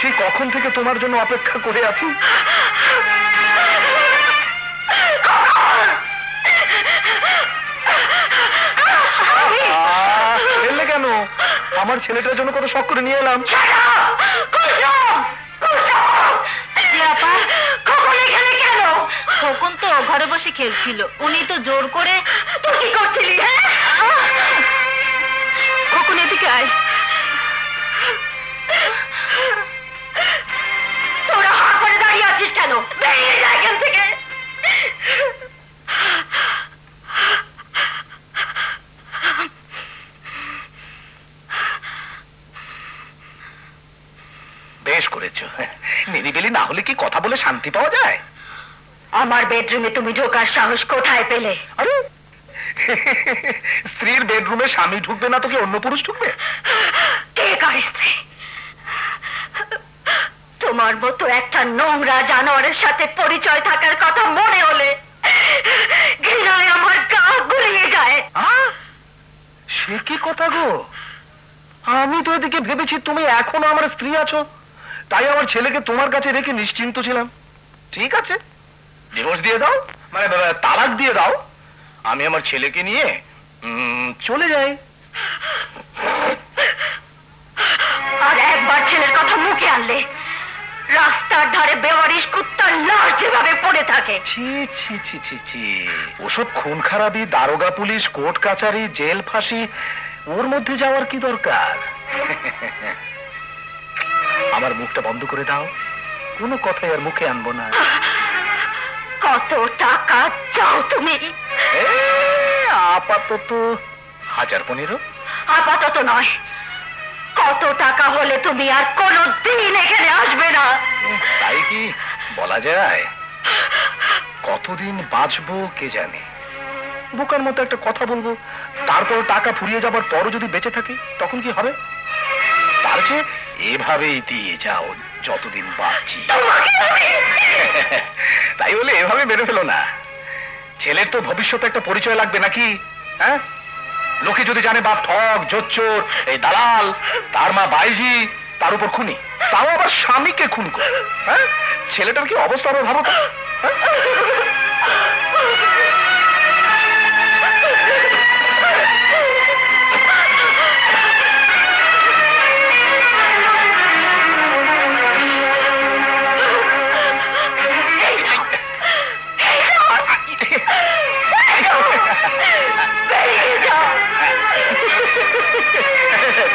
সেই কখন থেকে তোমার জন্য অপেক্ষা করে আছি। ফেললে কেন? আমার ছেলেটার জন্য কত শখ করে নিয়ে এলাম। খোকন তো ঘরে বসে খেলছিল, উনি তো জোর করে। তুই কি করছিলি? খোকন এদিকে আয়। তোরা হা করে দাঁড়িয়ে আছিস কেন? বেরিয়ে যা এখান থেকে। বেশ করেছো, নিরিবিলি না হলে কি কথা বলে শান্তি পাওয়া যায়? আমার বেডরুমে তুমি ঢোকার সাহস কোথায় পেলে? আরে স্ত্রীর বেডরুমে স্বামী ঢুকবে না তো কি অন্য পুরুষ ঢুকবে? কে কার স্ত্রী? তোমার মতো একটা নোংরা জানোয়ারের সাথে পরিচয় থাকার কথা মনে হলে ঘৃণায় আমার গা গুলিয়ে যায়। সে কি কথা গো? আমি তো এদিকে ভেবেছি তুমি এখনো আমার স্ত্রী আছো, তাই আমার ছেলেকে তোমার কাছে রেখে নিশ্চিন্ত ছিলাম। ঠিক আছে, ডিভোর্স দিয়ে দাও, মানে তালাক দিয়ে দাও, আমি আমার ছেলেকে নিয়ে চলে যাই। আর একবার ছেলের কথা মুখে আনলে রাস্তার ধারে বেওয়ারিশ কুত্তার লাশ যেভাবে পড়ে থাকে। ছি ছি ছি ছি ছি, ওসব খুন খারাপি, দারোগা পুলিশ, কোর্ট কাচারি, জেল ফাঁসি, ওর মধ্যে যাওয়ার কি দরকার? আমার মুখটা বন্ধ করে দাও, কোনো কথাই আর মুখে আনবো না। কত টাকা চাও তুমি? আপাতত 1015। আপাতত নয়, কত টাকা হলে তুমি আর কোনোদিন এখানে আসবে না? তাই কি বলা যায়? কতদিন বাঁচবো কে জানে। বোকার মতো একটা কথা বলবো, তারপর টাকা ফুরিয়ে যাবার পরও যদি বেঁচে থাকি তখন কি হবে? তার চেয়ে এভাবেই দিয়ে যাও যতদিন বাঁচি। তাই বলে এভাবে মেরে ফেলো না, ছেলের তো ভবিষ্যতে একটা পরিচয় লাগবে নাকি? হ্যাঁ, লোকে যদি জানে বাপ ঠক, জোচ্চোর, এই দালাল, তার মা বাইজি, তার উপর খুনি, তাও আবার স্বামীকে খুন করে, হ্যাঁ, ছেলেটার কি অবস্থা হবে ভাবো তো।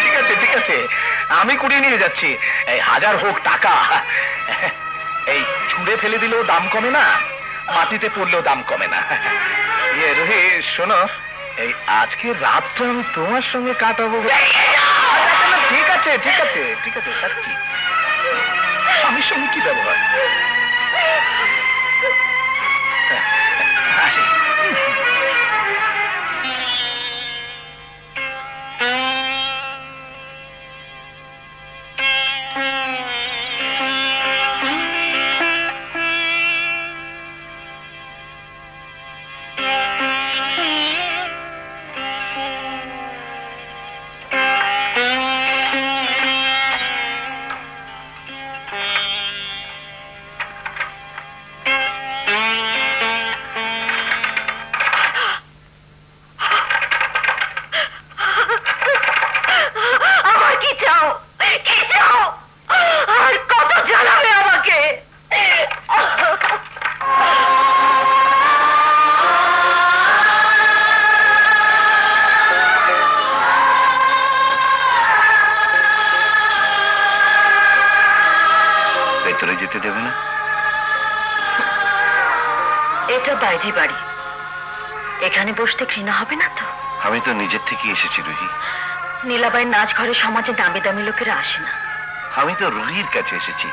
ঠিক আছে ঠিক আছে, আমি কুড়িয়ে নিয়ে যাচ্ছি। এই 1000 হোক টাকা, এই ছুঁড়ে ফেলে দিলেও দাম কমে না, মাটিতে পড়লেও দাম কমে না। ইয়ে রোহি, শোনো, এই আজকে রাতটা আমি তোমার সঙ্গে কাটাবো। ঠিক আছে ঠিক আছে ঠিক আছে, যাচ্ছি। স্বামীর সঙ্গে কি ব্যবহার? আসি। ভেতরে যেতে দেবে না? এটা বাইরে বাড়ি, এখানে বসতে ঘৃণা হবে না তো? আমি তো নিজের থেকে এসেছি রুহি। নীলাবাইয়ের নাচ ঘরে সমাজে দামি দামি লোকেরা আসে না। আমি তো রুহির কাছে এসেছি।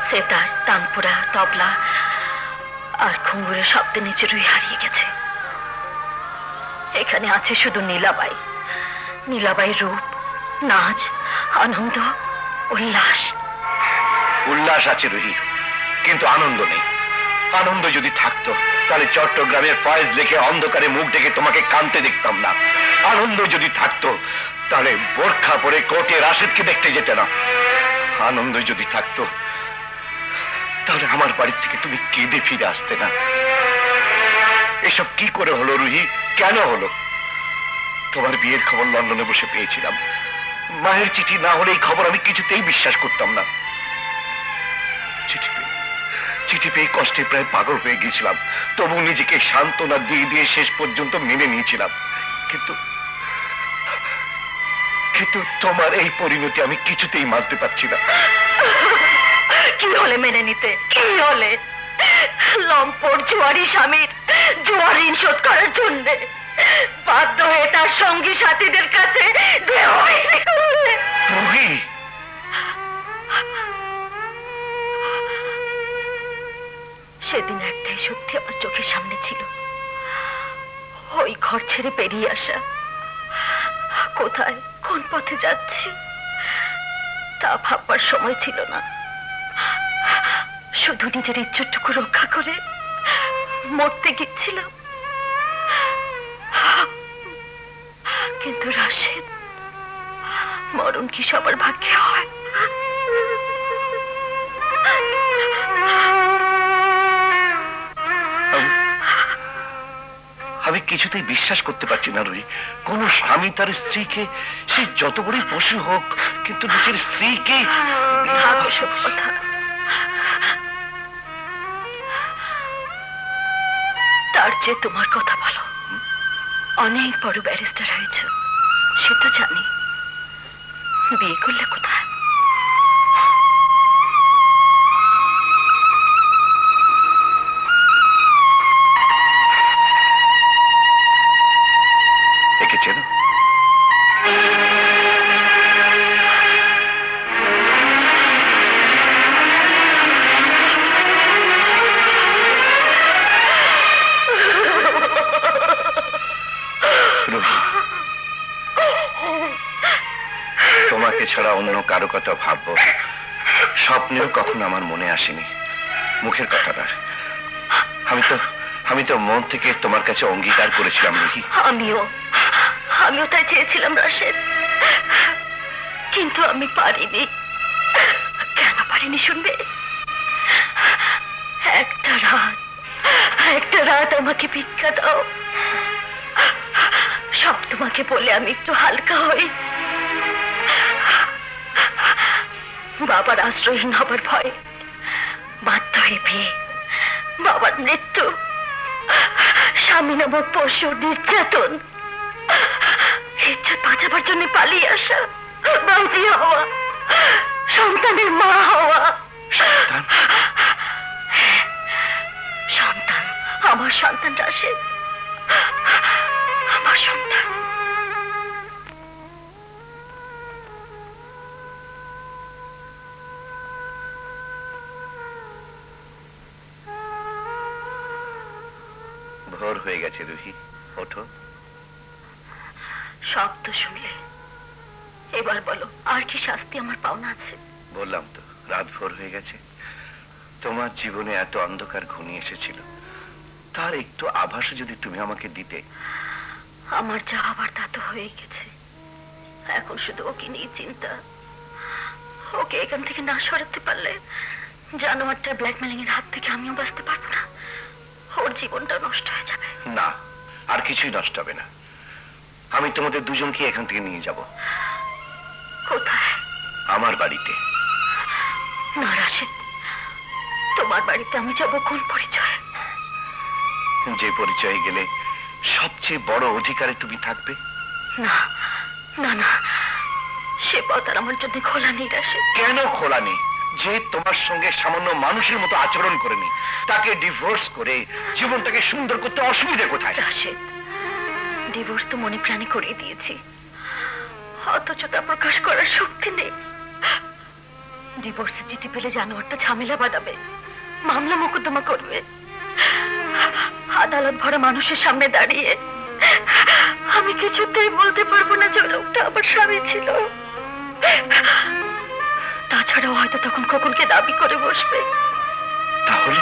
সেতার, তানপুরা, তবলা আর ঘুঙুরের শব্দে নিচে রুহি হারিয়ে গেছে। এখানে আছে শুধু নীলাবাই, নীলাবাইয়ের রূপ, নাচ, আনন্দ, উল্লাস। উল্লাস আছে রুহি, কিন্তু আনন্দ নেই। আনন্দ যদি থাকতো তাহলে চট্টগ্রামের ফয়েজ লেকে অন্ধকারে মুখ ডেকে তোমাকে কাঁদতে দেখতাম না। আনন্দ যদি থাকতো তাহলে বোরখা পরে কোর্টে রাশেদকে দেখতে যেতে না। আনন্দ যদি থাকতো তাহলে আমার বাড়ি থেকে তুমি কেঁদে ফিরে আসতে না। এসব কি করে হলো রুহি, কেন হলো? তোমার বিয়ের খবর লন্ডনে বসে পেয়েছিলাম। মায়ের চিঠি না হলে এই খবর আমি কিছুতেই বিশ্বাস করতাম না। চিঠি পেয়ে কষ্টে প্রায় পাগল হয়ে গিয়েছিলাম, তবু নিজেকে সান্ত্বনা দিয়ে দিয়ে শেষ পর্যন্ত মেনে নিয়েছিলাম। কিন্তু কিন্তু তোমার এই পরিণতি আমি কিছুতেই মানতে পারছি না। কি হলে মেনে নিতে? কি হলে? লম্পট জুয়ারি স্বামীর জুয়ার ঋণ শোধ করার জন্য বাধ্য হয়ে তার সঙ্গী সাথীদের কাছে দেহ বিক্রি করলে। রুহি, সেদিন একটাই সত্যি আমার চোখের সামনে ছিল, ওই ঘর ছেড়ে বেরিয়ে আসা। কোথায়, কোন পথে যাচ্ছি তা ভাববার সময় ছিল না। শুধু নিজের ইজ্জতটুকু রক্ষা করে মরতে গেছিলাম। কিন্তু রাশেদ, মরণ কি সবার ভাগ্যে হয়? আমি কিছুতেই বিশ্বাস করতে পারছি না রুহি, কোন স্বামী তার স্ত্রীকে, সে যত বড়ই পশু হোক, কিন্তু নিজের স্ত্রীকে। থাক এসব কথা। তার চেয়ে তোমার কথা ভালো। অনেক বড় ব্যারিস্টার হয়েছ, সে তো জানি। বিয়ে করলে কোথায়? একে চেনো? তোমাকে ছাড়া অন্য কারো কথা ভাববো স্বপ্নেও কখনো আমার মনে আসেনি। মুখের কথা না, আমি তো মন থেকে তোমার কাছে অঙ্গীকার করেছিলাম রুহি। আমিও তাই চেয়েছিলাম রাশেদ, কিন্তু আমি পারিনি। কেন পারিনি শুনবে? একটা রাত আমাকে ভিক্ষা দাও, সব তোমাকে বলে আমি একটু হালকা হই। বাবার আশ্রয়হীন হবার ভয়, বাধ্য হয়ে বিয়ে, বাবার মৃত্যু, স্বামী নামক পশু নির্যাতন, ইজ্জত বাঁচাবার জন্য পালিয়ে আসা, বাউজি হওয়া, সন্তানের মা হওয়া। সন্তান, আমার সন্তান রাশেদ, আমার সন্তান। ভোর হয়ে গেছে রুহি, ওঠো। সব তো শুনলে, এবার বলো আর কি শাস্তি আমার পাওনা আছে? বললাম তো, রাত ভোর হয়ে গেছে। তোমার জীবনে এত অন্ধকার ঘনিয়ে এসেছিল, তার একটু আভাস যদি তুমি আমাকে দিতে। আমার যা হবার তা তো হয়ে গেছে, এখন শুধু ওকে নিয়ে চিন্তা। ওকে এখান থেকে না সরাতে পারলে জানোয়ারটার ব্ল্যাকমেলিং এর হাত থেকে আমিও বাঁচতে পারবো না, ওর জীবনটা নষ্ট হয়ে যাবে। না, আর কিছুই নষ্ট হবে না। আমি তোমাদের দুজনকে এখান থেকে নিয়ে যাব। কোথায়? আমার বাড়িতে। না রাশেদ, তোমার বাড়িতে আমি যাব কোন পরিচয়? যে পরিচয়ে গেলে সবচেয়ে বড় অধিকারে তুমি থাকবে। না না না, সে পথ আর আমার জন্য খোলা নেই রাশেদ। কেন খোলা নেই? যে তোমার সঙ্গে সামান্য মানুষের মতো আচরণ করেনি, তাকে ডিভোর্স করে জীবনটাকে সুন্দর করতে অসুবিধা কোথায়? রাশেদ, ডিভোর্স তো মনে প্রাণে করিয়ে দিয়েছি, অথচ তা প্রকাশ করার শক্তি নেই। ডিভোর্সের চিঠি পেলে জানোয়ারটা ঝামেলা বাঁধাবে, মামলা মোকদ্দমা করবে। আদালত ভরা মানুষের সামনে দাঁড়িয়ে আমি কিছুতেই বলতে পারবো না যে লোকটা আমার স্বামী ছিল। তাছাড়াও হয়তো তখন খোকনকে দাবি করে বসবে। তাহলে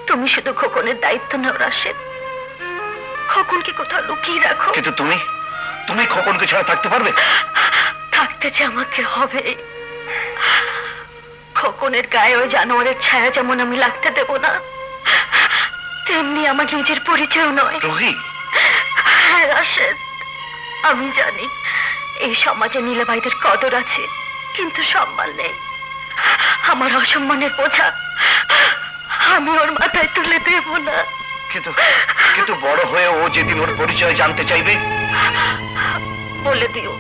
তুমি শুধু খোকনের দায়িত্ব নাও রাশেদ। খোকনকে কোথাও লুকিয়ে রাখো। কিন্তু তুমি তুমি খোকনকে ছাড়া থাকতে পারবে? থাকতে যে আমাকে হবে। খোকনের গায়ে ওই জানোয়ারের ছায়া যেমন আমি লাগতে দেব না, তেমনি আমার নিজের পরিচয় নয়। রুহি, হ্যাঁ রাশেদ, আমি জানি এই সমাজে নীলাবাইদের কদর আছে, কিন্তু সম্মান নেই। আমার অসম্মানের বোঝা আমি ওর মাথায় তুলে দেব না। কিন্তু কিন্তু বড় হয়ে ও যেদিন ওর পরিচয় জানতে চাইবে, বলে দিও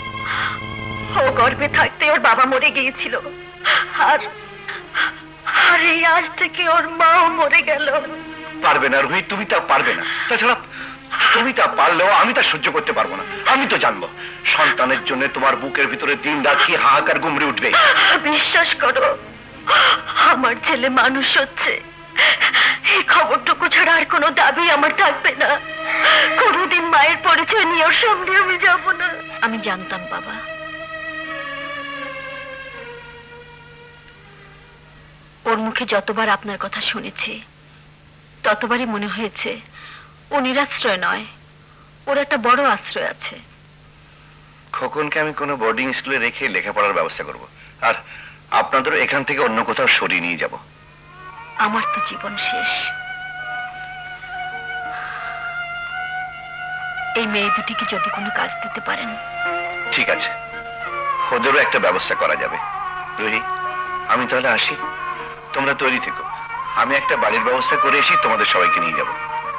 ও গর্ভে থাকতে ওর বাবা মরে গিয়েছিল, আর আর এই আজ থেকে ওর মাও মরে গেল। পারবে না রুহি, তুমি তা পারবে না। তাছাড়া তুমি তা পারলেও আমি তা সহ্য করতে পারবো না। আমি তো জানবো সন্তানের জন্য তোমার বুকের ভিতরে দিন রাত কি হাহাকার গুমড়ে উঠবে। বিশ্বাস করো, আমার ছেলে মানুষ হচ্ছে, এই খবরটুকু ছাড়া আর কোনো দাবি আমার থাকবে না। কোনোদিন মায়ের পরিচয় নিয়ে ওর সামনে আমি যাব না। আমি জানতাম বাবা, ওর মুখে যতবার আপনার কথা শুনেছি ততবারই মনে হয়েছে ও নিরাশ্রয় নয়, ওর একটা বড় আশ্রয় আছে। খোকনকে আমি কোনো বোর্ডিং স্কুলে রেখে লেখাপড়ার ব্যবস্থা করব, আর আপনাদেরও এখান থেকে অন্য কোথাও সরিয়ে নিয়ে যাব। আমার তো জীবন শেষ। এই মেয়ে দুটিকে যদি কোনো কাজ দিতে পারেন। ঠিক আছে, ওদেরও একটা ব্যবস্থা করা যাবে। রুহি, আমি তাহলে আসি, তোমরা তৈরি থেকো। আমি একটা বাড়ির ব্যবস্থা করে এসে তোমাদের সবাইকে নিয়ে যাব।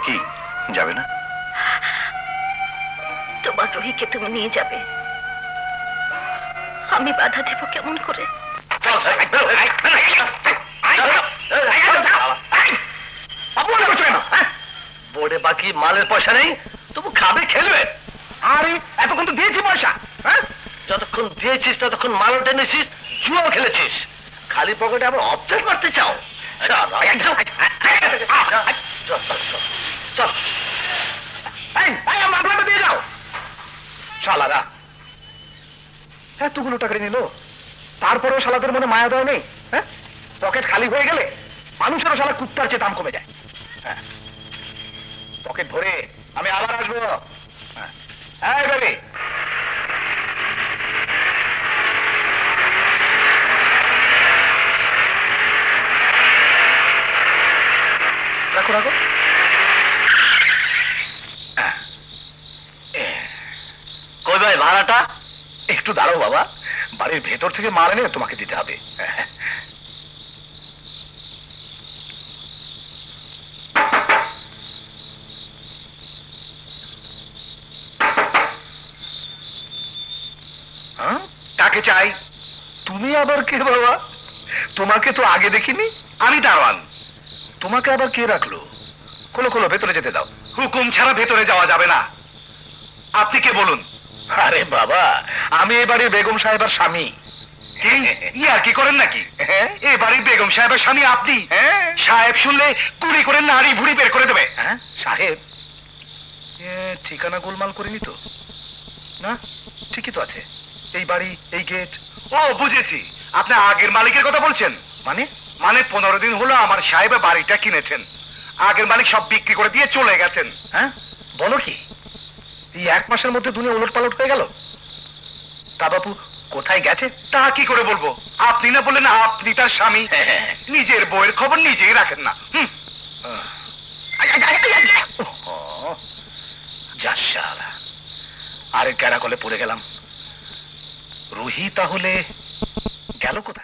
কি যাবে না? তোমার রুহিকে তুমি নিয়ে যাবে, আমি বাধা দেব কেমন করে? বোর্ডে বাকি মালের পয়সা নেই, তবু খাবে খেলবে। আরে এতক্ষণ তো দিয়েছি পয়সা। যতক্ষণ দিয়েছিস ততক্ষণ মালও টেনেছিস, জুয়াও খেলেছিস, খালি পকেটে আবার অবজেক্ট করতে চাও। দিয়ে যাও। শালারা এতগুলো টাকা নিল, তারপরেও শালাদের মনে মায়া দেওয়া নেই। হ্যাঁ, পকেট খালি হয়ে গেলে মানুষেরও শালা কুত্তার চেয়ে দাম কমে যায়। হ্যাঁ, পকেট ভরে আমি আবার আসবো। হ্যাঁ বেবি, রাখো রাখো। কই ভাই ভাড়াটা? একটু দাঁড়াও বাবা, বাড়ির ভেতর থেকে মাল এনে তোমাকে দিতে হবে। কাকে চাই? তুমি আবার কে বাবা? তোমাকে তো আগে দেখিনি। আমি দারোয়ান। তোমাকে আবার কে রাখলো? খোলো খোলো, ভেতরে যেতে দাও। হুকুম ছাড়া ভেতরে যাওয়া যাবে না। আপনি কে বলুন? আরে বাবা, আমি এ বাড়ির বেগম সাহেবের স্বামী। কি ইয়ার কি করেন নাকি? এ বাড়ির বেগম সাহেবের স্বামী আপনি? সাহেব শুনলে গুলি করে নাড়ি ভুড়ি বের করে দেবে। সাহেব ঠিকানা গোলমাল করিনি তো? না, ঠিকই তো আছে। এই বাড়ি, এই গেট। ও বুঝেছি, আপনি আগের মালিকের কথা বলছেন। মানে? মানে 15 দিন হলো আমার সাহেব বাড়িটা কিনেছেন, আগের মালিক সব বিক্রি করে দিয়ে চলে গেছেন। হ্যাঁ, বলো কি? এই 1 মাসের মধ্যে দুনিয়া উলট পালট হয়ে গেল। তা বাপু কোথায় গেছে? তা কি করে বলবো? আপনি না বললেন আপনি তার স্বামী, নিজের বউয়ের খবর নিজেই রাখেন না। যা শালা, আরেক গ্যারাকলে পড়ে গেলাম। রুহি তাহলে গেল কোথায়?